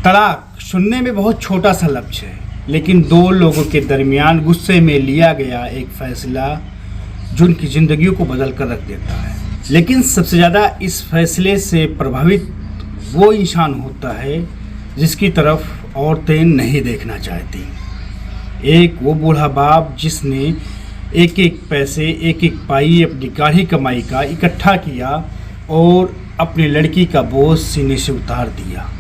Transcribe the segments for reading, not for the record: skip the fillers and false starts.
तलाक सुनने में बहुत छोटा सा लफ्ज़ है, लेकिन दो लोगों के दरमियान गुस्से में लिया गया एक फ़ैसला जो उनकी ज़िंदगियों को बदल कर रख देता है। लेकिन सबसे ज़्यादा इस फैसले से प्रभावित वो इंसान होता है जिसकी तरफ औरतें नहीं देखना चाहती। एक वो बूढ़ा बाप जिसने एक एक पैसे, एक एक पाई अपनी गाढ़ी कमाई का इकट्ठा किया और अपनी लड़की का बोझ सीने से उतार दिया।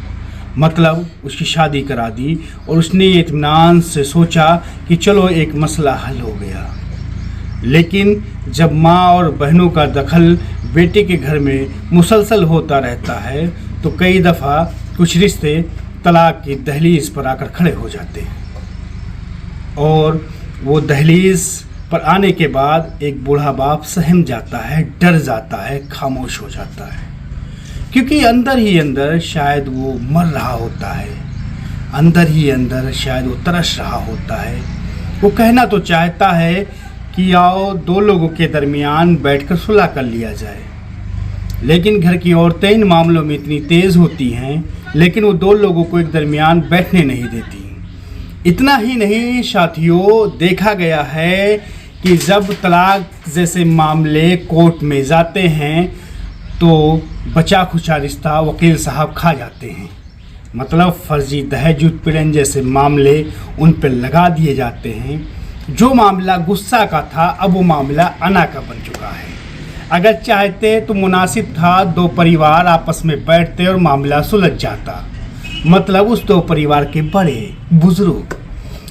मतलब उसकी शादी करा दी और उसने इत्मीनान से सोचा कि चलो एक मसला हल हो गया। लेकिन जब माँ और बहनों का दखल बेटे के घर में मुसलसल होता रहता है तो कई दफ़ा कुछ रिश्ते तलाक की दहलीज पर आकर खड़े हो जाते हैं। और वो दहलीज पर आने के बाद एक बूढ़ा बाप सहम जाता है, डर जाता है, खामोश हो जाता है, क्योंकि अंदर ही अंदर शायद वो मर रहा होता है, अंदर ही अंदर शायद वो तरस रहा होता है। वो कहना तो चाहता है कि आओ दो लोगों के दरमियान बैठकर सुलह कर लिया जाए, लेकिन घर की औरतें इन मामलों में इतनी तेज़ होती हैं, लेकिन वो दो लोगों को एक दरमियान बैठने नहीं देती। इतना ही नहीं साथियों, देखा गया है कि जब तलाक जैसे मामले कोर्ट में जाते हैं तो बचा खुचा रिश्ता वकील साहब खा जाते हैं। मतलब फर्जी दहेज उत्पीड़न जैसे मामले उन पर लगा दिए जाते हैं। जो मामला गुस्सा का था अब वो मामला अना का बन चुका है। अगर चाहते तो मुनासिब था दो परिवार आपस में बैठते और मामला सुलझ जाता, मतलब उस दो परिवार के बड़े बुजुर्ग।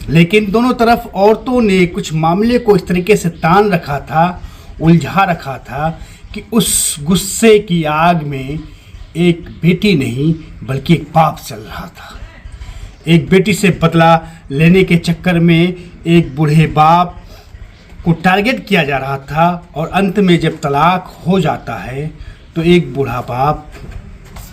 लेकिन दोनों तरफ औरतों ने कुछ मामले को इस तरीके से तान रखा था, उलझा रखा था कि उस गुस्से की आग में एक बेटी नहीं बल्कि एक बाप चल रहा था। एक बेटी से बदला लेने के चक्कर में एक बूढ़े बाप को टारगेट किया जा रहा था और अंत में जब तलाक हो जाता है तो एक बूढ़ा बाप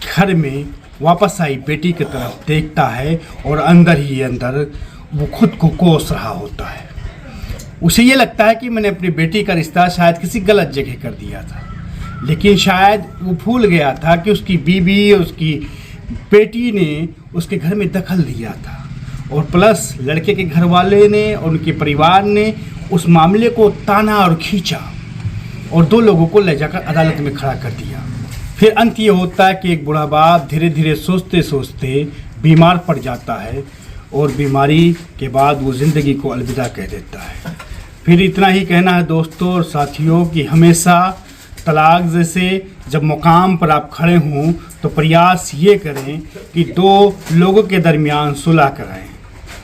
घर में वापस आई बेटी की तरफ देखता है और अंदर ही अंदर वो खुद को कोस रहा होता है। उसे ये लगता है कि मैंने अपनी बेटी का रिश्ता शायद किसी गलत जगह कर दिया था, लेकिन शायद वो भूल गया था कि उसकी बीवी और उसकी बेटी ने उसके घर में दखल दिया था और प्लस लड़के के घर वाले ने और उनके परिवार ने उस मामले को ताना और खींचा और दो लोगों को ले जाकर अदालत में खड़ा कर दिया। फिर अंत ये होता है कि एक बूढ़ा बाप धीरे धीरे सोचते सोचते बीमार पड़ जाता है और बीमारी के बाद वो ज़िंदगी को अलविदा कह देता है। फिर इतना ही कहना है दोस्तों और साथियों कि हमेशा तलाक जैसे जब मुकाम पर आप खड़े हों तो प्रयास ये करें कि दो लोगों के दरमियान सुलह कराएं।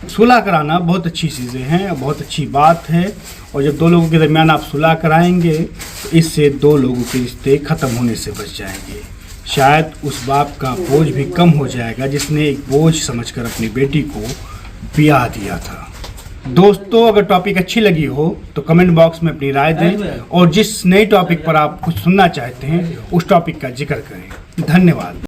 सुलह कराना बहुत अच्छी चीज़ें हैं, बहुत अच्छी बात है, और जब दो लोगों के दरमियान आप सुलह कराएंगे तो इससे दो लोगों के रिश्ते ख़त्म होने से बच जाएंगे। शायद उस बाप का बोझ भी कम हो जाएगा जिसने एक बोझ समझकर अपनी बेटी को ब्याह दिया था। दोस्तों अगर टॉपिक अच्छी लगी हो तो कमेंट बॉक्स में अपनी राय दें और जिस नए टॉपिक पर आप कुछ सुनना चाहते हैं उस टॉपिक का जिक्र करें। धन्यवाद।